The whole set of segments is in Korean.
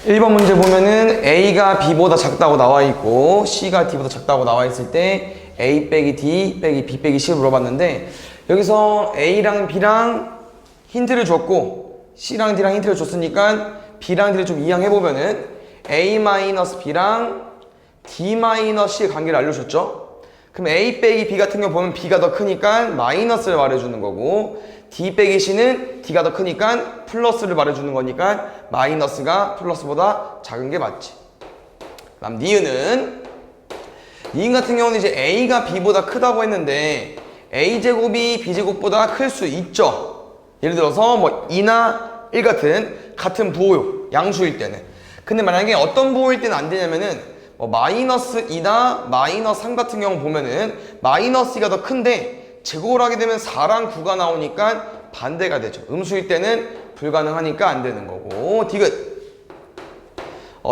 1번 문제 보면은 A가 B보다 작다고 나와 있고 C가 D보다 작다고 나와 있을 때 A 빼기 D 빼기 B 빼기 C를 물어봤는데, 여기서 A랑 B랑 힌트를 줬고 C랑 D랑 힌트를 줬으니까 B랑 D를 좀 이항해보면은 A-B랑 D-C의 관계를 알려줬죠. 그럼 A 빼기 B 같은 경우 보면 B가 더 크니까 마이너스를 말해주는 거고, D 빼기 C는 D가 더 크니까 플러스를 말해주는 거니까 마이너스가 플러스보다 작은 게 맞지. 그다음 니은 같은 경우는 이제 A가 B보다 크다고 했는데 A제곱이 B제곱보다 클 수 있죠. 예를 들어서 뭐 2나 1 같은 부호 양수일 때는. 근데 만약에 어떤 부호일 때는 안 되냐면은 뭐 마이너스 2나 마이너스 3 같은 경우 보면은 마이너스 2가 더 큰데 제곱을 하게 되면 4랑 9가 나오니까 반대가 되죠. 음수일 때는 불가능하니까 안 되는 거고. 디귿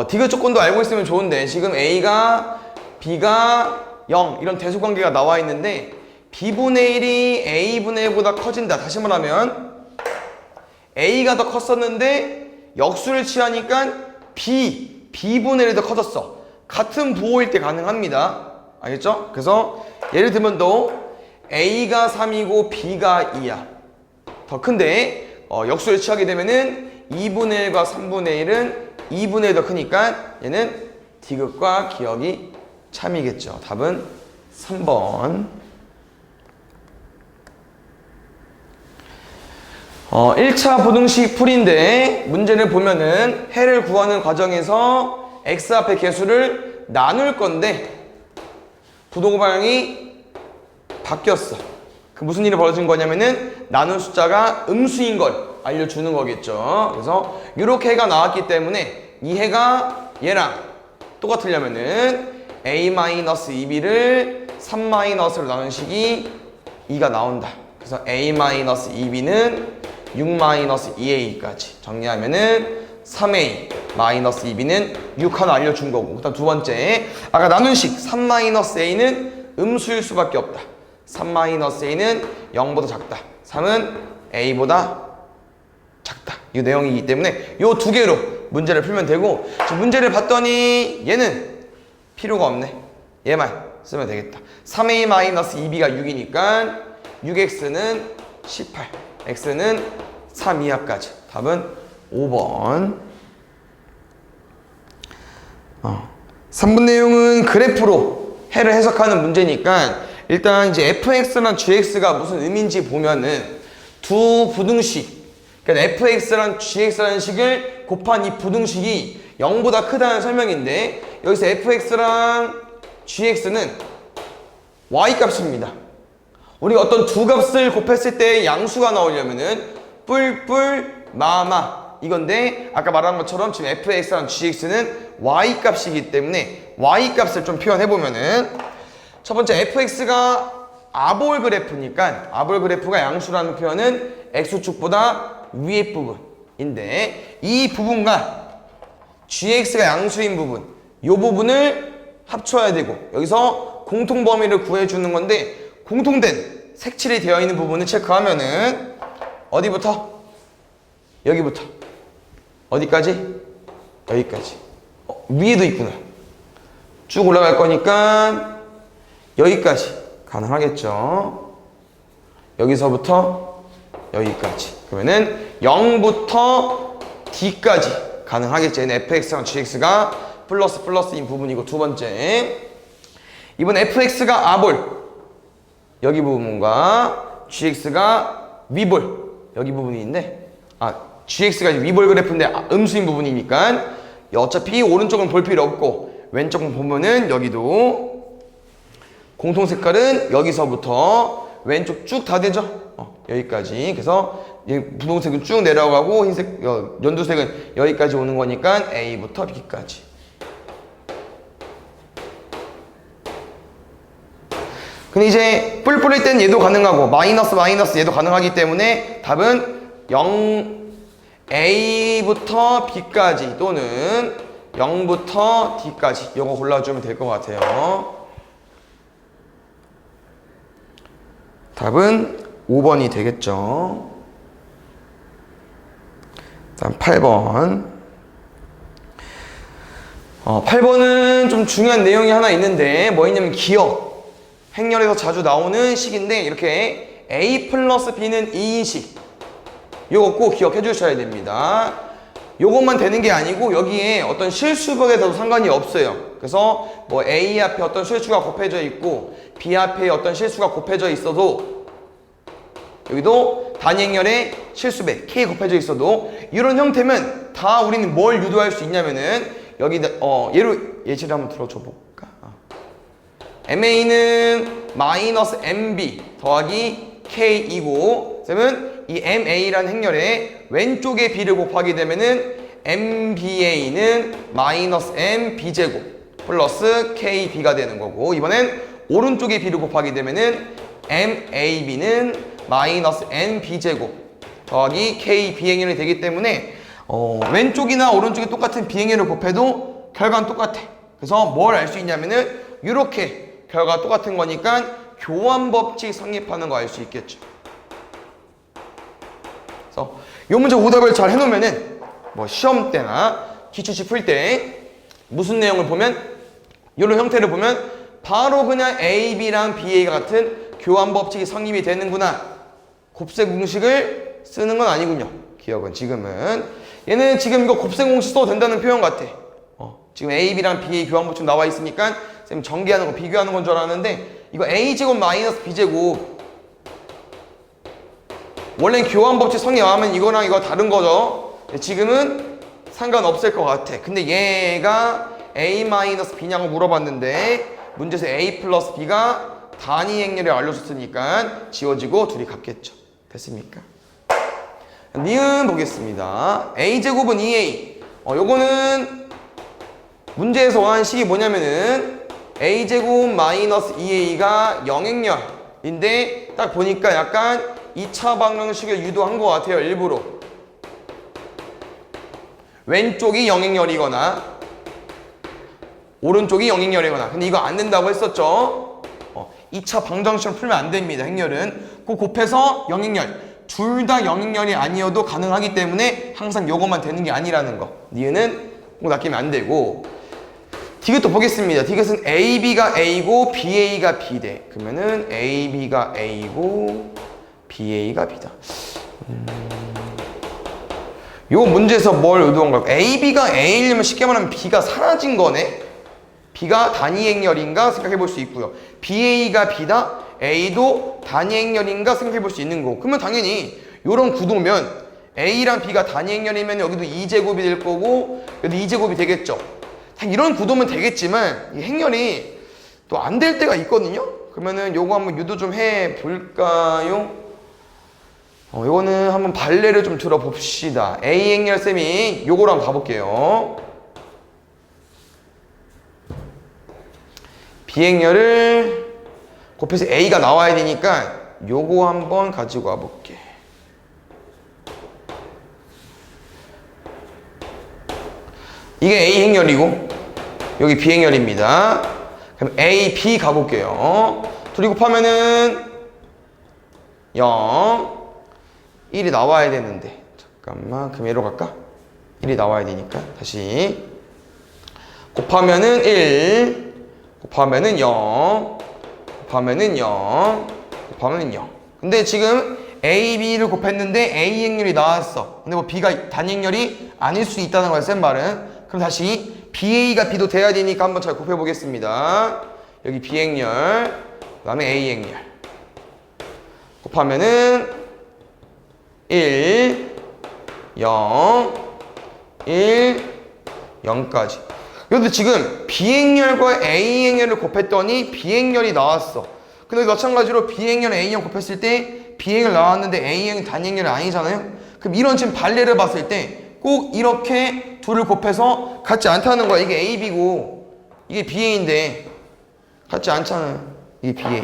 디귿 조건도 알고 있으면 좋은데, 지금 A가 B가 0 이런 대소관계가 나와 있는데 B분의 1이 A분의 1보다 커진다. 다시 말하면 A가 더 컸었는데 역수를 취하니까 B분의 1이 더 커졌어. 같은 부호일 때 가능합니다. 알겠죠? 그래서 예를 들면 또 A가 3이고 B가 2야. 더 큰데 역수를 취하게 되면은 2분의 1과 3분의 1은 2분의 1이 더 크니까 얘는 디귿과 기억이 참이겠죠. 답은 3번. 1차 부등식 풀이인데 문제를 보면은 해를 구하는 과정에서 x 앞에 개수를 나눌 건데 부동호 방향이 바뀌었어. 그 무슨 일이 벌어진 거냐면은 나눈 숫자가 음수인 걸 알려주는 거겠죠. 그래서 이렇게 해가 나왔기 때문에 이 해가 얘랑 똑같으려면은 a-2b를 3-로 나눈 식이 2가 나온다. 그래서 a-2b는 6-2a까지 정리하면은 3a-2b는 6 하나 알려준 거고, 그다음 두 번째 아까 나눈 식 3-a는 음수일 수밖에 없다. 3-a는 0보다 작다. 3은 a보다 작다. 이 내용이기 때문에 이 두 개로 문제를 풀면 되고, 문제를 봤더니 얘는 필요가 없네. 얘만 쓰면 되겠다. 3a-2b가 6이니까 6x는 18, x는 3 이하까지. 답은 5번. 3분 내용은 그래프로 해를 해석하는 문제니까 일단 이제 fx랑 gx가 무슨 의미인지 보면은 두 부등식, 그러니까 fx랑 gx라는 식을 곱한 이 부등식이 0보다 크다는 설명인데, 여기서 fx랑 gx는 y 값입니다. 우리가 어떤 두 값을 곱했을 때 양수가 나오려면은 뿔뿔 마마 이건데, 아까 말한 것처럼 지금 fx랑 gx는 y 값이기 때문에 y 값을 좀 표현해보면은, 첫 번째 fx가 아볼 그래프니까 아볼 그래프가 양수라는 표현은 x축보다 위에 부분인데, 이 부분과 gx가 양수인 부분, 이 부분을 합쳐야 되고 여기서 공통 범위를 구해주는 건데, 공통된 색칠이 되어 있는 부분을 체크하면은 어디부터? 여기부터 어디까지? 여기까지. 위에도 있구나. 쭉 올라갈 거니까 여기까지 가능하겠죠. 여기서부터 여기까지. 그러면은 0부터 D까지 가능하겠죠. fx랑 gx가 플러스인 부분이고, 두 번째 이번 fx가 아볼 여기 부분과 gx가 위볼 여기 부분인데, gx가 위볼 그래프인데 음수인 부분이니까 어차피 오른쪽은 볼 필요 없고 왼쪽은 보면은 여기도 공통 색깔은 여기서부터 왼쪽 쭉 다 되죠. 여기까지. 그래서 분홍색은 쭉 내려가고 흰색, 연두색은 여기까지 오는 거니까 A부터 B까지. 근데 이제 뿔뿔일 땐 얘도 가능하고 마이너스 얘도 가능하기 때문에 답은 0A부터 B까지 또는 0부터 D까지 이거 골라주면 될 것 같아요. 답은 5번이 되겠죠. 다음 8번. 8번은 좀 중요한 내용이 하나 있는데 뭐 있냐면 기억. 행렬에서 자주 나오는 식인데 이렇게 A 플러스 B는 2인 식. 요거 꼭 기억해 주셔야 됩니다. 요것만 되는 게 아니고 여기에 어떤 실수가 돼도 상관이 없어요. 그래서 뭐 A 앞에 어떤 실수가 곱해져 있고 B 앞에 어떤 실수가 곱해져 있어도 여기도 단위 행렬에 실수배 K 곱해져 있어도 이런 형태면 다 우리는 뭘 유도할 수 있냐면은 여기 예시를 한번 들어줘 볼까? MA는 마이너스 MB 더하기 K이고 그러면 이 MA라는 행렬에 왼쪽에 B를 곱하게 되면은 MBA는 마이너스 MB제곱 플러스 KB가 되는 거고 이번엔 오른쪽에 B를 곱하게 되면은 MAB는 마이너스 NB제곱 더하기 KB 행렬이 되기 때문에 왼쪽이나 오른쪽이 똑같은 비행렬을 곱해도 결과는 똑같아. 그래서 뭘 알 수 있냐면은 이렇게 결과가 똑같은 거니까 교환법칙 성립하는 거 알 수 있겠죠. 그래서 이 문제 오답을 잘 해놓으면은 뭐 시험 때나 기출식 풀 때 무슨 내용을 보면 이런 형태를 보면 바로 그냥 A, B랑 BA가 같은 교환법칙이 성립이 되는구나. 곱셈 공식을 쓰는 건 아니군요. 기억은 지금은 얘는 지금 이거 곱셈 공식 써도 된다는 표현 같아. 지금 A, B랑 B의 교환법칙 나와 있으니까 쌤 전개하는 거 비교하는 건 줄 알았는데 이거 A제곱 마이너스 B제곱 원래는 교환법칙 성립 안 하면 이거랑 이거 다른 거죠. 지금은 상관없을 것 같아. 근데 얘가 A 마이너스 B냐고 물어봤는데 문제에서 A 플러스 B가 단위 행렬을 알려줬으니까 지워지고 둘이 같겠죠. 됐습니까? 니은 보겠습니다. A제곱은 2A. 요거는 문제에서 원하는 식이 뭐냐면은 A제곱 마이너스 2A가 영행렬인데 딱 보니까 약간 2차 방정식을 유도한 것 같아요. 일부러. 왼쪽이 영행렬이거나 오른쪽이 영행렬이거나. 근데 이거 안 된다고 했었죠. 2차 방정식을 풀면 안 됩니다. 행렬은 꼭 곱해서 영행렬 둘 다 영행렬이 아니어도 가능하기 때문에 항상 요것만 되는 게 아니라는 거. 니은은 꼭 낚이면 안 되고 디귿도 보겠습니다. 디귿은 AB가 A고 BA가 B대. 그러면은 AB가 A고 BA가 B다. 요 문제에서 뭘 의도한 걸까? AB가 A이려면 쉽게 말하면 B가 사라진 거네. B가 단위 행렬인가 생각해 볼 수 있고요. BA가 B다. A도 단위 행렬인가 생각해 볼 수 있는 거고. 그러면 당연히 이런 구도면 A랑 B가 단위 행렬이면 여기도 2제곱이 될 거고 여기도 2제곱이 되겠죠. 이런 구도면 되겠지만 이 행렬이 또 안 될 때가 있거든요. 그러면은 요거 한번 유도 좀 해 볼까요? 요거는 한번 발레를 좀 들어봅시다. A 행렬 쌤이 요거랑 가볼게요. B 행렬을 곱해서 A가 나와야 되니까 요거 한번 가지고 와볼게. 이게 A 행렬이고 여기 B 행렬입니다. 그럼 A, B 가볼게요. 둘이 곱하면은 0, 1이 나와야 되는데 잠깐만 그럼 얘로 갈까? 1이 나와야 되니까 다시 곱하면은 1 곱하면은 0 곱하면은 0 곱하면은 0. 근데 지금 A, B를 곱했는데 A 행렬이 나왔어. 근데 뭐 B가 단위 행렬이 아닐 수 있다는 거야 쌤 말은. 그럼 다시 BA가 B도 돼야 되니까 한번 잘 곱해 보겠습니다. 여기 B 행렬 그 다음에 A 행렬 곱하면은 1 0 1 0까지. 근데 지금 B행렬과 A행렬을 곱했더니 B행렬이 나왔어. 근데 마찬가지로 B행렬, A행렬 곱했을 때 B행렬 나왔는데 A행렬 단행렬이 아니잖아요. 그럼 이런 지금 발레를 봤을 때 꼭 이렇게 둘을 곱해서 같지 않다는 거야. 이게 AB고 이게 BA인데 같지 않잖아요. 이게 BA.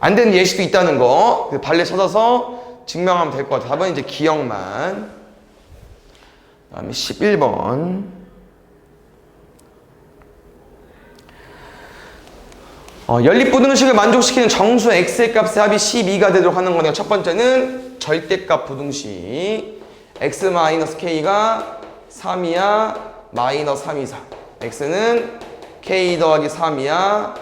안 되는 예시도 있다는 거. 발레 찾아서 증명하면 될 것 같아요. 답은 이제 기억만. 그 다음에 11번. 연립부등식을 만족시키는 정수 x의 값의 합이 12가 되도록 하는 거네요. 첫 번째는 절대값 부등식. x-k가 3이야, 마이너스 3 이상. x는 k 더하기 3이야.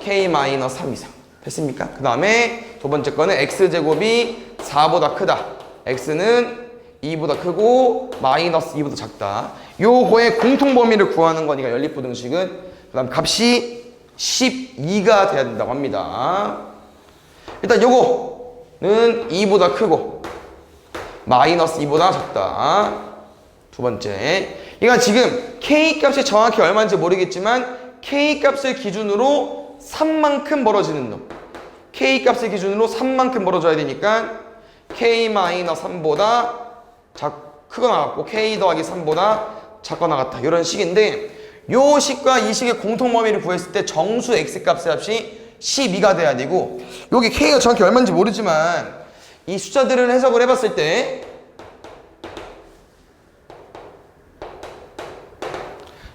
k 마이너스 3 이상. 됐습니까? 그 다음에 두 번째 거는 x제곱이 4보다 크다. x는 2보다 크고 마이너스 2보다 작다. 요거의 공통범위를 구하는 거니까 연립부등식은. 그 다음 값이 12가 돼야 된다고 합니다. 일단 요거는 2보다 크고 마이너스 2보다 작다. 두 번째, 이건 지금 K값이 정확히 얼마인지 모르겠지만 K값을 기준으로 3만큼 벌어지는 놈. K값을 기준으로 3만큼 벌어져야 되니까 K-3보다 크거나 같고 K 더하기 3보다 작거나 같다. 이런 식인데 요 식과 이 식의 공통범위를 구했을 때 정수 X값의 합이 12가 돼야 되고, 여기 K가 정확히 얼마인지 모르지만 이 숫자들을 해석을 해봤을 때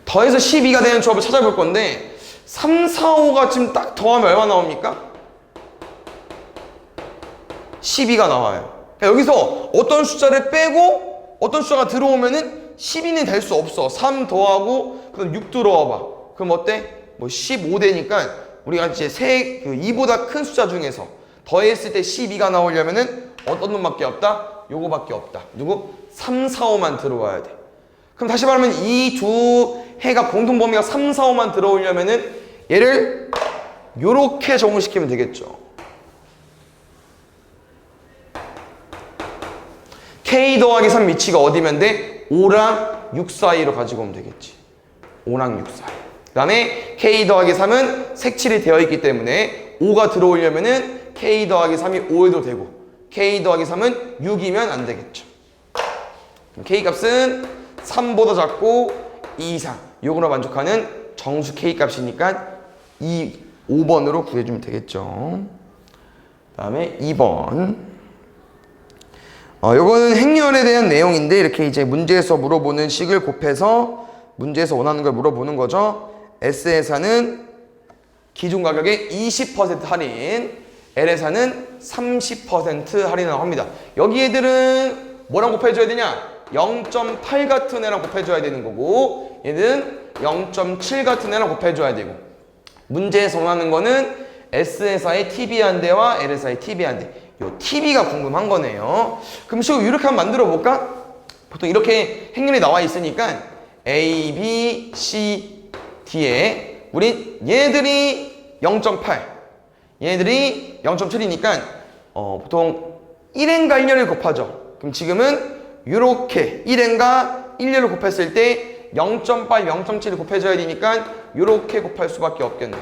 더해서 12가 되는 조합을 찾아볼 건데 3, 4, 5가 지금 딱 더하면 얼마 나옵니까? 12가 나와요. 그러니까 여기서 어떤 숫자를 빼고 어떤 숫자가 들어오면은 12는 될 수 없어. 3 더하고 그다음 6 들어와봐. 그럼 어때? 뭐 15 되니까 우리가 이제 2보다 큰 숫자 중에서 더했을 때 12가 나오려면은 어떤 놈밖에 없다? 요거밖에 없다. 누구? 3, 4, 5만 들어와야 돼. 그럼 다시 말하면 이 두 해가 공통범위가 3, 4, 5만 들어오려면은 얘를 요렇게 적용시키면 되겠죠. K 더하기 3 위치가 어디면 돼? 5랑 6 사이로 가지고 오면 되겠지. 5랑 6 사이. 그 다음에 K 더하기 3은 색칠이 되어 있기 때문에 5가 들어오려면은 K 더하기 3이 5에도 되고 K 더하기 3은 6이면 안 되겠죠. 그럼 K 값은 3보다 작고 2 이상. 요거로 만족하는 정수 K 값이니까 5번으로 구해주면 되겠죠. 그 다음에 2번. 요거는 행렬에 대한 내용인데 이렇게 이제 문제에서 물어보는 식을 곱해서 문제에서 원하는 걸 물어보는 거죠. S회사는 기존 가격의 20% 할인, L회사는 30% 할인이라고 합니다. 여기 애들은 뭐랑 곱해줘야 되냐? 0.8 같은 애랑 곱해줘야 되는 거고 얘는 0.7 같은 애랑 곱해줘야 되고, 문제에서 원하는 거는 S회사의 TB 한 대와 L회사의 TB 한 대. 요 TB가 궁금한 거네요. 그럼 식으로 이렇게 한번 만들어 볼까? 보통 이렇게 행렬이 나와 있으니까 A, B, C, D에 우리 얘들이 0.8, 얘들이 0.7이니까 보통 1n과 1열을 곱하죠. 그럼 지금은 이렇게 1n과 1열을 곱했을 때 0.8, 0.7을 곱해줘야 되니까 이렇게 곱할 수밖에 없겠네.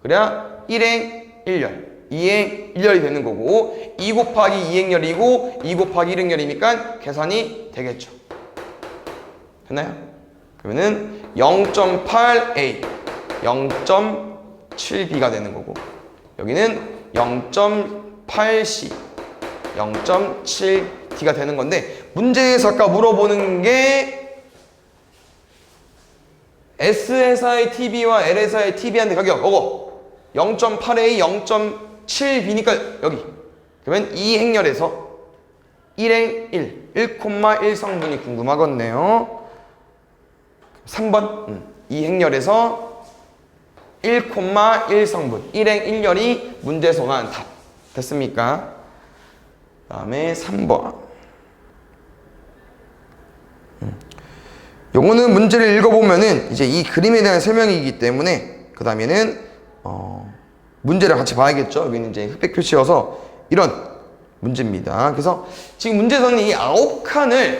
그래야 1행 1열, 2행 1열이 되는 거고 2 곱하기 2행열이고 2 곱하기 1행열이니까 계산이 되겠죠. 됐나요? 그러면은 0.8a, 0.7b가 되는 거고 여기는 0.8c, 0.7d가 되는 건데 문제에서 아까 물어보는 게 S회사의 TB와 L회사의 TB한테 가격 이거 0.8A, 0.7B니까 여기 그러면 이 행렬에서 1행 1, 1,1 성분이 궁금하겠네요. 3번 이 행렬에서 1,1 성분 1행 1열이 문제에서 원하는 답. 됐습니까? 그 다음에 3번 요거는 문제를 읽어보면은 이제 이 그림에 대한 설명이기 때문에 그 다음에는 문제를 같이 봐야겠죠. 여기는 이제 흑백 표시여서 이런 문제입니다. 그래서 지금 문제에서는 이 9칸을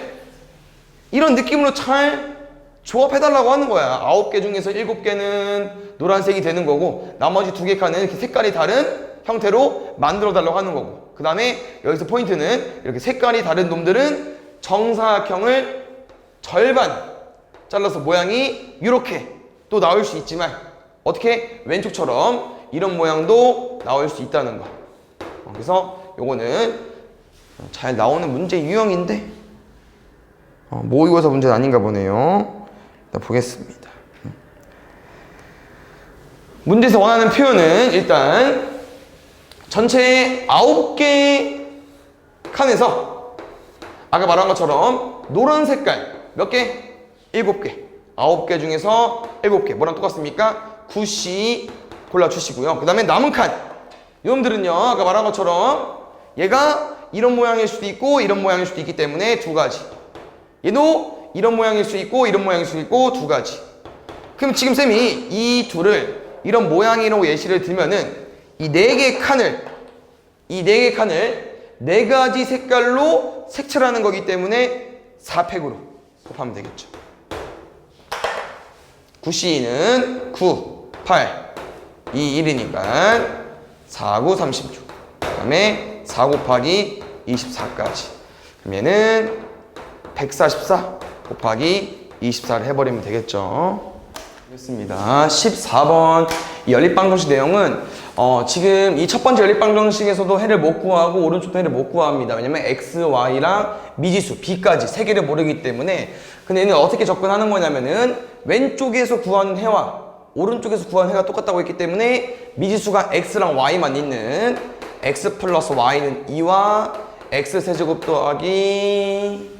이런 느낌으로 잘 조합해달라고 하는 거야. 9개 중에서 7개는 노란색이 되는 거고 나머지 2개 칸은 이렇게 색깔이 다른 형태로 만들어달라고 하는 거고 그 다음에 여기서 포인트는 이렇게 색깔이 다른 놈들은 정사각형을 절반 잘라서 모양이 이렇게 또 나올 수 있지만 어떻게? 왼쪽처럼 이런 모양도 나올 수 있다는 거. 그래서 요거는 잘 나오는 문제 유형인데 모의고사 문제는 아닌가 보네요. 일단 보겠습니다. 문제에서 원하는 표현은 일단 전체 9개 칸에서 아까 말한 것처럼 노란 색깔 몇 개? 7개. 9개 중에서 7개. 뭐랑 똑같습니까? 9C 골라주시고요. 그 다음에 남은 칸. 이놈들은요, 아까 말한 것처럼 얘가 이런 모양일 수도 있고 이런 모양일 수도 있기 때문에 두 가지. 얘도 이런 모양일 수 있고 이런 모양일 수 있고 두 가지. 그럼 지금 쌤이 이 둘을 이런 모양이라고 예시를 들면은 이 네 개의 칸을 네 가지 색깔로 색칠하는 거기 때문에 4팩으로 곱하면 되겠죠. 9C는 9, 8, 2, 1이니까 4, 9, 36. 그 다음에 4 곱하기 24까지. 그럼 얘는 144 곱하기 24를 해버리면 되겠죠. 알겠습니다. 14번 이 연립방정식 내용은 지금 이 첫 번째 연립방정식에서도 해를 못 구하고 오른쪽도 해를 못 구합니다. 왜냐면 x, y랑 미지수 b까지 세 개를 모르기 때문에. 근데 얘는 어떻게 접근하는 거냐면은 왼쪽에서 구하는 해와 오른쪽에서 구하는 해가 똑같다고 했기 때문에 미지수가 x랑 y만 있는 x 플러스 y는 2와 x 세제곱 더하기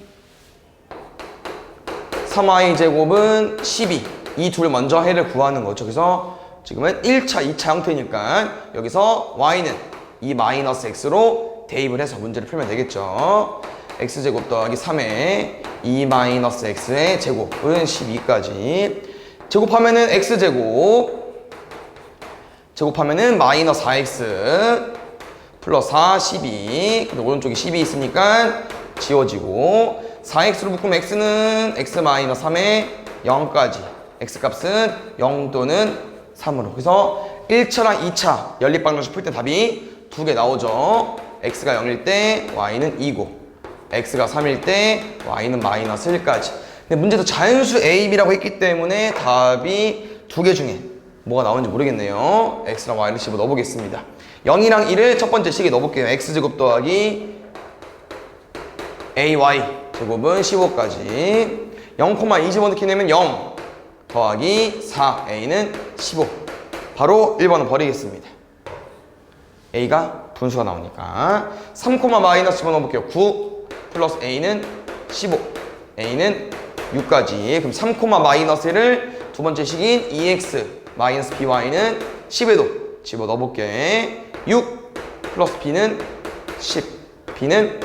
3y제곱은 12 이 둘 먼저 해를 구하는 거죠. 그래서 지금은 1차, 2차 형태니까 여기서 y는 2 마이너스 x로 대입을 해서 문제를 풀면 되겠죠. x제곱 더하기 3의 2 마이너스 x의 제곱은 12까지 제곱하면은 제곱하면은 마이너스 4x 플러스 4, 12 근데 오른쪽에 12 있으니까 지워지고 4x로 묶으면 x는 x 마이너스 3의 0까지 x값은 0 또는 3으로. 그래서 1차랑 2차 연립방정식 풀 때 답이 두 개 나오죠. x가 0일 때 y는 2고 x가 3일 때 y는 마이너스 1까지. 근데 문제도 자연수 a, b라고 했기 때문에 답이 두 개 중에 뭐가 나오는지 모르겠네요. x랑 y를 집어 넣어보겠습니다. 0이랑 1을 첫 번째 식에 넣어볼게요. x제곱 더하기 ay 제곱은 15까지 0,2 집어넣기 내면 0 더하기 4a는 15 바로 1번은 버리겠습니다. a가 분수가 나오니까 3, 마이너스 집어넣어볼게요. 9 플러스 a는 15 a는 6까지. 그럼 3, 마이너스 1을 두 번째 식인 2x 마이너스 by는 10에도 집어넣어볼게. 6 플러스 b는 10 b는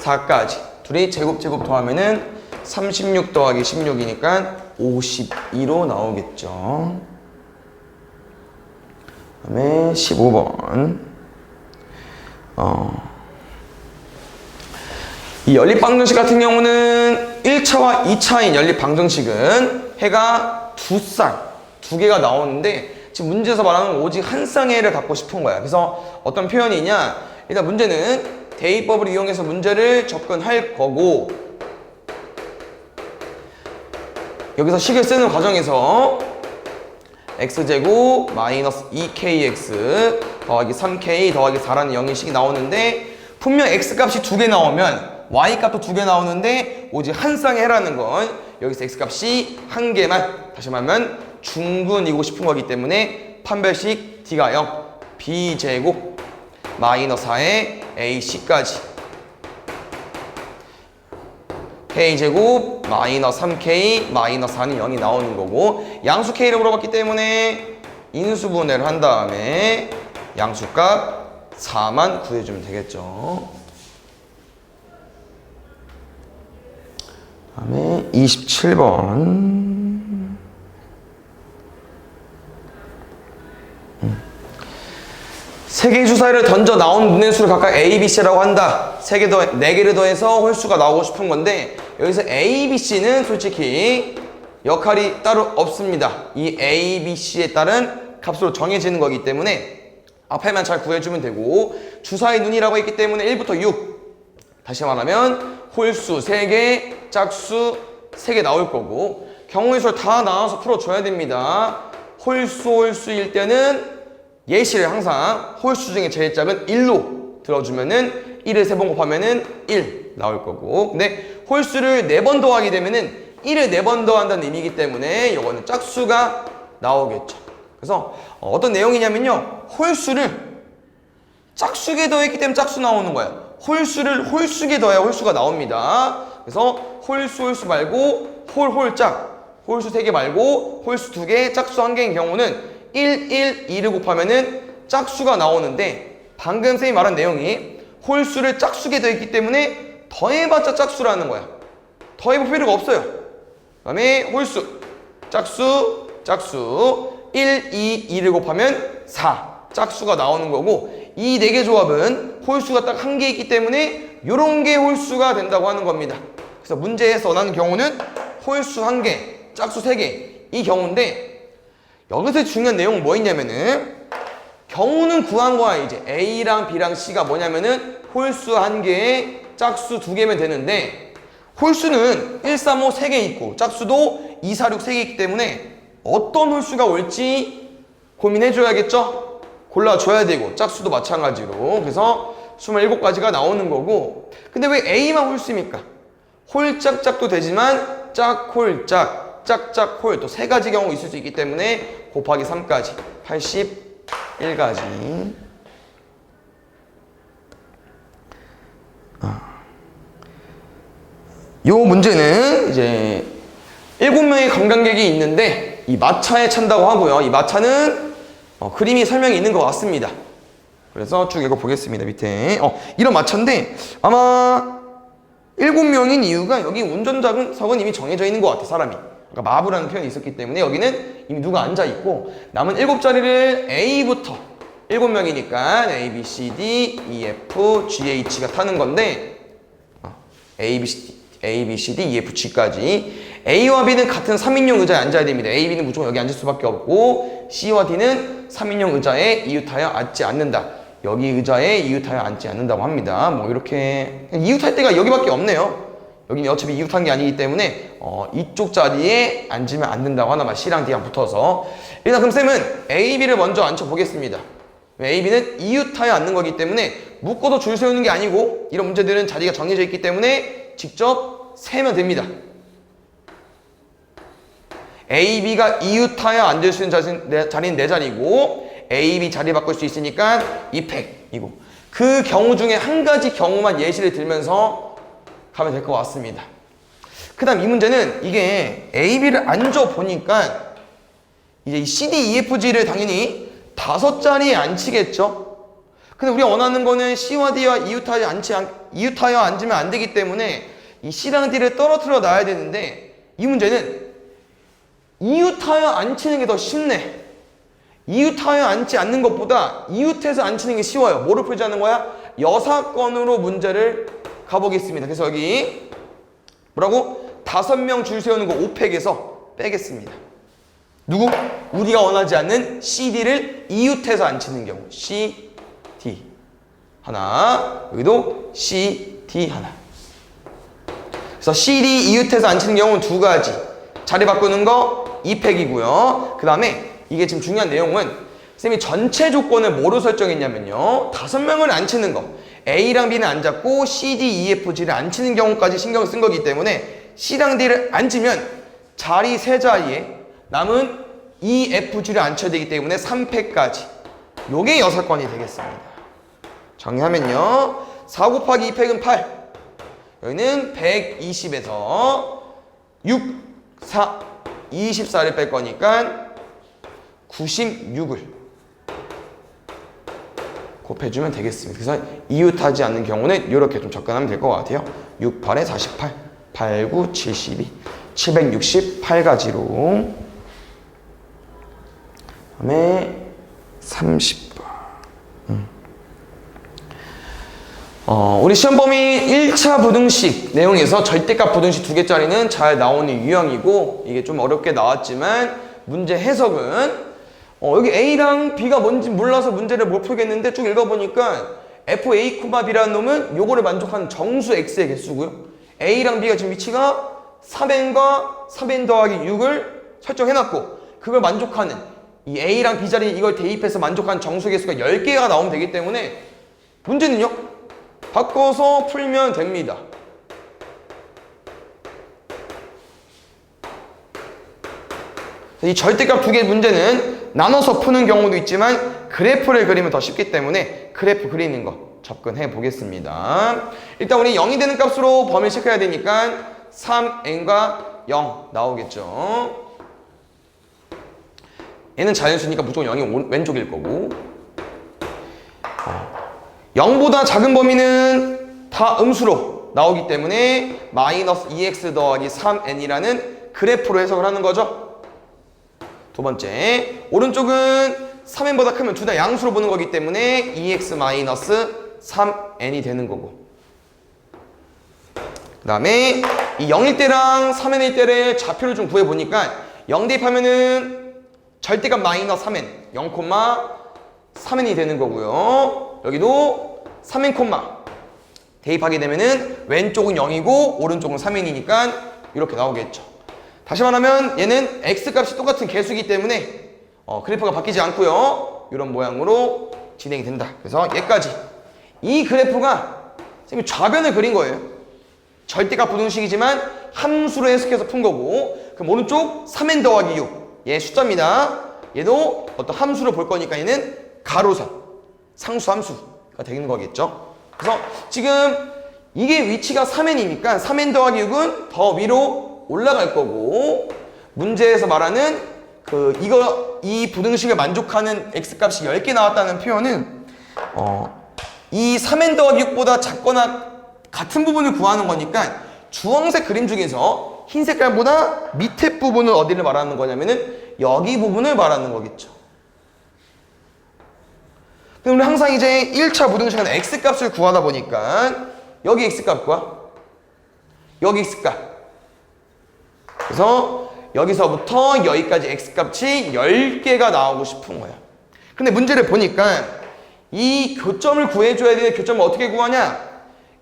4까지 둘이 제곱 더하면은 36 더하기 16이니까 52로 나오겠죠. 그 다음에 15번 이 연립방정식 같은 경우는 1차와 2차인 연립방정식은 해가 두 개가 나오는데 지금 문제에서 말하는 오직 한 쌍의 해를 갖고 싶은 거야. 그래서 어떤 표현이 있냐, 일단 문제는 대입법을 이용해서 문제를 접근할 거고 여기서 식을 쓰는 과정에서 x제곱 마이너스 2kx 더하기 3k 더하기 4라는 영의식이 나오는데 분명 x값이 두 개 나오면 y값도 두 개 나오는데 오직 한 쌍의 해라는 건 여기서 x값이 한 개만, 다시 말하면 중근이고 싶은 거기 때문에 판별식 d가 0 b제곱 마이너스 4의 ac까지 k제곱 마이너스 3k 마이너스 4는 0이 나오는 거고 양수 k를 물어봤기 때문에 인수분해를 한 다음에 양수값 4만 구해주면 되겠죠. 그 다음에 27번 세 개의 주사위를 던져 나온 눈의 수를 각각 A, B, C라고 한다. 네 개를 더해서 홀수가 나오고 싶은 건데 여기서 A, B, C는 솔직히 역할이 따로 없습니다. 이 A, B, C에 따른 값으로 정해지는 거기 때문에 앞에만 잘 구해주면 되고 주사위 눈이라고 했기 때문에 1부터 6 다시 말하면 홀수 3개, 짝수 3개 나올 거고 경우의 수를 다 나눠서 풀어줘야 됩니다. 홀수일 때는 예시를 항상 홀수 중에 제일 작은 1로 들어주면은 1을 3번 곱하면은 1 나올 거고 근데 홀수를 4번 더하게 되면은 1을 4번 더한다는 의미이기 때문에 이거는 짝수가 나오겠죠. 그래서 어떤 내용이냐면요, 홀수를 짝수에 더했기 때문에 짝수 나오는 거야. 홀수를 홀수에 더해야 홀수가 나옵니다. 그래서 홀수 말고 홀짝 홀수 3개 말고 홀수 2개, 짝수 1개인 경우는 1, 1, 2를 곱하면은 짝수가 나오는데 방금 선생님이 말한 내용이 홀수를 짝수게 되어 있기 때문에 더해봤자 짝수라는 거야. 더해볼 필요가 없어요. 그 다음에 홀수, 짝수 1, 2, 2를 곱하면 4 짝수가 나오는 거고 이 4개 조합은 홀수가 딱 1개 있기 때문에 요런 게 홀수가 된다고 하는 겁니다. 그래서 문제에서 원하는 경우는 홀수 1개, 짝수 3개 이 경우인데 여기서 중요한 내용은 뭐 있냐면은 경우는 구한 거야. 이제 A랑 B랑 C가 뭐냐면은 홀수 1개에 짝수 2개면 되는데 홀수는 1, 3, 5 3개 있고 짝수도 2, 4, 6 3개 있기 때문에 어떤 홀수가 올지 고민해줘야겠죠? 골라줘야 되고 짝수도 마찬가지로 그래서 27가지가 나오는 거고 근데 왜 A만 홀수입니까? 홀짝짝도 되지만 짝홀짝, 짝짝홀 또 3가지 경우 있을 수 있기 때문에 곱하기 3까지 81가지 요 문제는 이제 7명의 관광객이 있는데 이 마차에 찬다고 하고요. 이 마차는 그림이 설명이 있는 것 같습니다. 그래서 쭉 읽어보겠습니다. 밑에 이런 마차인데 아마 7명인 이유가 여기 운전석은 이미 정해져 있는 것 같아. 사람이 그러니까 마부라는 표현이 있었기 때문에 여기는 이미 누가 앉아있고 남은 7자리를 A부터 7명이니까 A, B, C, D, E, F, G, H가 타는 건데 A, B, C, D, E, F, G까지 A와 B는 같은 3인용 의자에 앉아야 됩니다. A, B는 무조건 여기 앉을 수밖에 없고 C와 D는 3인용 의자에 이웃하여 앉지 않는다. 여기 의자에 이웃하여 앉지 않는다고 합니다. 뭐 이렇게 이웃할 때가 여기밖에 없네요. 여기는 어차피 이웃한 게 아니기 때문에 이쪽 자리에 앉으면 안 된다고 하나만 C랑 D랑 붙어서 일단 그럼 쌤은 A, B를 먼저 앉혀보겠습니다. A, B는 이웃하여 앉는 거기 때문에 묶어서 줄 세우는 게 아니고 이런 문제들은 자리가 정해져 있기 때문에 직접 세면 됩니다. A, B가 이웃하여 앉을 수 있는 자리는 4자리고 A, B 자리 바꿀 수 있으니까 2팩이고 그 경우 중에 한 가지 경우만 예시를 들면서 가면 될 것 같습니다. 그 다음 이 문제는 이게 A, B를 앉아보니까 이제 이 C, D, E, F, G를 당연히 5자리에 앉히겠죠? 근데 우리가 원하는 거는 C와 D와 이웃하여 앉으면 안 되기 때문에 이 C랑 D를 떨어뜨려 놔야 되는데 이 문제는 이웃하여 앉히는 게 더 쉽네. 이웃하여 앉지 않는 것보다 이웃해서 앉히는 게 쉬워요. 뭐를 풀자는 거야? 여사건으로 문제를 가보겠습니다. 그래서 여기 뭐라고? 5명 줄 세우는 거 5팩에서 빼겠습니다. 누구? 우리가 원하지 않는 CD를 이웃해서 앉히는 경우 C, D 하나 여기도 C, D 하나 그래서 CD 이웃해서 앉히는 경우는 2가지 자리 바꾸는 거 2팩이고요. 그 다음에 이게 지금 중요한 내용은 쌤이 전체 조건을 뭐로 설정했냐면요 5명을 앉히는 거 A랑 B는 앉았고 C, D, E, F, G를 앉히는 경우까지 신경을 쓴 거기 때문에 C랑 D를 앉으면 자리 3자리에 남은 E, F, G를 앉혀야 되기 때문에 3팩까지 요게 6건이 되겠습니다. 정리하면요 4 곱하기 2팩은 8 여기는 120에서 6, 4, 24를 뺄 거니까 96을 곱해주면 되겠습니다. 그래서 이웃하지 않는 경우는 이렇게 좀 접근하면 될 것 같아요. 6, 8에 48, 8, 9, 72, 768가지로 그다음에 30번 우리 시험 범위 1차 부등식 내용에서 절대값 부등식 2개짜리는 잘 나오는 유형이고 이게 좀 어렵게 나왔지만 문제 해석은 여기 A랑 B가 뭔지 몰라서 문제를 못 풀겠는데 쭉 읽어보니까 FA, B라는 놈은 요거를 만족하는 정수 X의 개수고요. A랑 B가 지금 위치가 3n과 3n 더하기 6을 설정해놨고 그걸 만족하는 이 A랑 B 자리 이걸 대입해서 만족하는 정수 개수가 10개가 나오면 되기 때문에 문제는요 바꿔서 풀면 됩니다. 이 절대값 2개 문제는 나눠서 푸는 경우도 있지만 그래프를 그리면 더 쉽기 때문에 그래프 그리는 거 접근해 보겠습니다. 일단 우리 0이 되는 값으로 범위를 체크해야 되니까 3n과 0 나오겠죠. 얘는 자연수니까 무조건 0이 왼쪽일 거고 0보다 작은 범위는 다 음수로 나오기 때문에 마이너스 2x 더하기 3n이라는 그래프로 해석을 하는 거죠. 두 번째, 오른쪽은 3n보다 크면 둘 다 양수로 보는 거기 때문에 2x 마이너스 3n이 되는 거고 그 다음에 이 0일 때랑 3n일 때를 좌표를 좀 구해보니까 0 대입하면은 절대값 마이너스 3n 0,3n이 되는 거고요. 여기도 3n, 대입하게 되면은 왼쪽은 0이고 오른쪽은 3n이니까 이렇게 나오겠죠. 다시 말하면 얘는 x값이 똑같은 개수이기 때문에 그래프가 바뀌지 않고요. 이런 모양으로 진행이 된다. 그래서 얘까지 이 그래프가 선생님이 좌변을 그린 거예요. 절대값 부등식이지만 함수로 해석해서 푼 거고 그럼 오른쪽 3n 더하기 6 얘 숫자입니다. 얘도 어떤 함수로 볼 거니까 얘는 가로선 상수 함수가 되는 거겠죠. 그래서 지금 이게 위치가 3n이니까 3n 더하기 6은 더 위로 올라갈 거고 문제에서 말하는 이 부등식을 만족하는 x값이 10개 나왔다는 표현은 이 3n 더하기 6보다 작거나 같은 부분을 구하는 거니까 주황색 그림 중에서 흰 색깔보다 밑에 부분을 어디를 말하는 거냐면은 여기 부분을 말하는 거겠죠. 그럼 우리 항상 이제 1차 부등식은 x값을 구하다 보니까 여기 x값과 여기 x값 그래서 여기서부터 여기까지 x값이 10개가 나오고 싶은 거야. 근데 문제를 보니까 이 교점을 구해줘야 되는 교점을 어떻게 구하냐?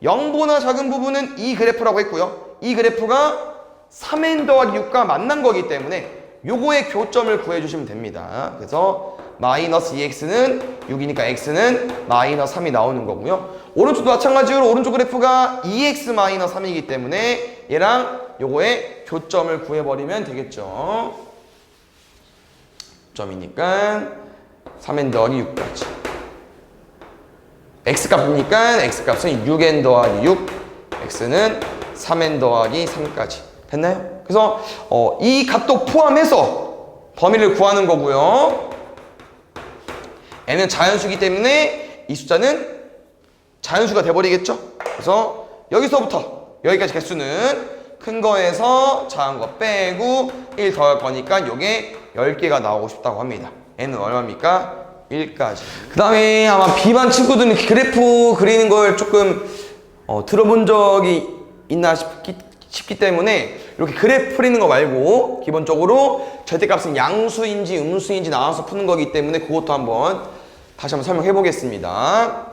0보다 작은 부분은 이 그래프라고 했고요. 이 그래프가 3n 더하기 6과 만난 거기 때문에 요거의 교점을 구해주시면 됩니다. 그래서 마이너스 2x는 6이니까 x는 마이너스 3이 나오는 거고요. 오른쪽도 마찬가지로 오른쪽 그래프가 2x 마이너스 3이기 때문에 얘랑 요거의 교점을 구해버리면 되겠죠. 점이니까 3n 더하기 6까지 x값이니까 x값은 6n 더하기 6 x는 3n 더하기 3까지 됐나요? 그래서 이 값도 포함해서 범위를 구하는 거고요. n은 자연수이기 때문에 이 숫자는 자연수가 돼버리겠죠. 그래서 여기서부터 여기까지 개수는 큰 거에서 작은 거 빼고 1 더할 거니까 요게 10개가 나오고 싶다고 합니다. n은 얼마입니까? 1까지. 그 다음에 아마 B반 친구들은 그래프 그리는 걸 조금 들어본 적이 있나 싶기 때문에 이렇게 그래프 그리는 거 말고 기본적으로 절대값은 양수인지 음수인지 나눠서 푸는 거기 때문에 그것도 한번 다시 한번 설명해 보겠습니다.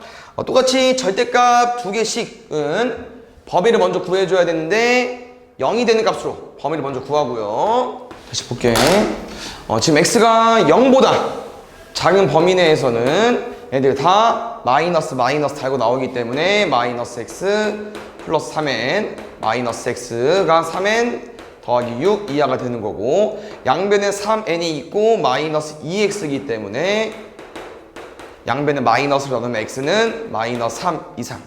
똑같이 절대값 2개씩은 범위를 먼저 구해줘야 되는데 0이 되는 값으로 범위를 먼저 구하고요. 다시 볼게. 지금 x가 0보다 작은 범위 내에서는 얘들 다 마이너스 달고 나오기 때문에 마이너스 x 플러스 3n 마이너스 x가 3n 더하기 6 이하가 되는 거고 양변에 3n이 있고 마이너스 2x이기 때문에 양변에 마이너스를 넣으면 x는 마이너스 3 이상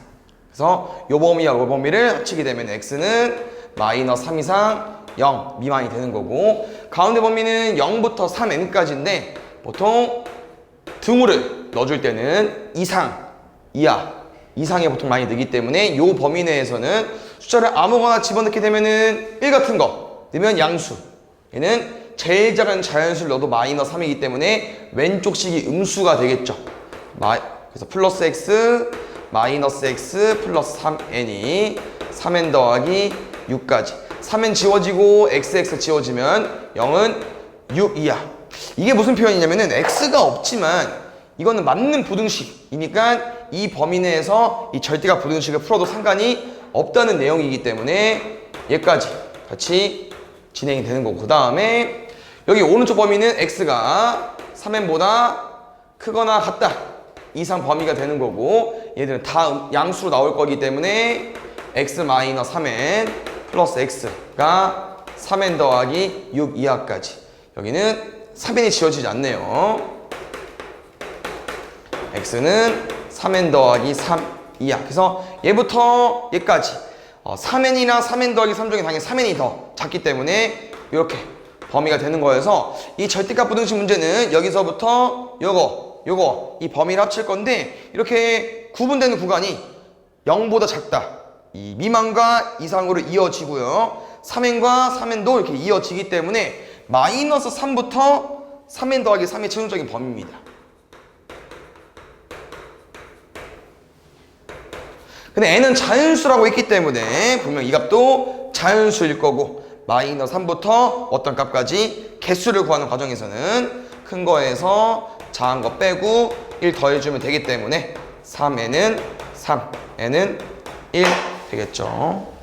그래서 요 범위와 요 범위를 합치게 되면 x는 마이너스 3 이상 0 미만이 되는 거고 가운데 범위는 0부터 3n까지인데 보통 등호를 넣어줄 때는 이상, 이하, 이상에 보통 많이 넣기 때문에 이 범위 내에서는 숫자를 아무거나 집어넣게 되면은 1 같은 거 넣으면 양수 얘는 제일 작은 자연수를 넣어도 마이너스 3이기 때문에 왼쪽 식이 음수가 되겠죠. 그래서 플러스 x, 마이너스 x 플러스 3n이 3n 더하기 6까지 3n 지워지고 xx 지워지면 0은 6 이하 이게 무슨 표현이냐면은 x가 없지만 이거는 맞는 부등식이니까 이 범위 내에서 이 절대값 부등식을 풀어도 상관이 없다는 내용이기 때문에 얘까지 같이 진행이 되는 거고 그 다음에 여기 오른쪽 범위는 x가 3n보다 크거나 같다 이상 범위가 되는 거고 얘들은 다 양수로 나올 거기 때문에 x-3n 플러스 x가 3n 더하기 6 이하까지 여기는 3n이 지워지지 않네요. x는 3n 더하기 3 이하. 그래서 얘부터 얘까지 3n이나 3n 더하기 3 중에 당연히 3n이 더 작기 때문에 이렇게 범위가 되는 거여서 이 절대값 부등식 문제는 여기서부터 요거 이 범위를 합칠 건데 이렇게 구분되는 구간이 0보다 작다. 이 미만과 이상으로 이어지고요. 3n과 3n도 이렇게 이어지기 때문에 마이너스 3부터 3n 더하기 3의 최종적인 범위입니다. 근데 n은 자연수라고 했기 때문에 분명 이 값도 자연수일 거고 마이너스 3부터 어떤 값까지 개수를 구하는 과정에서는 큰 거에서 작은 거 빼고 1 더해주면 되기 때문에 3n은 3, n은 1 되겠죠.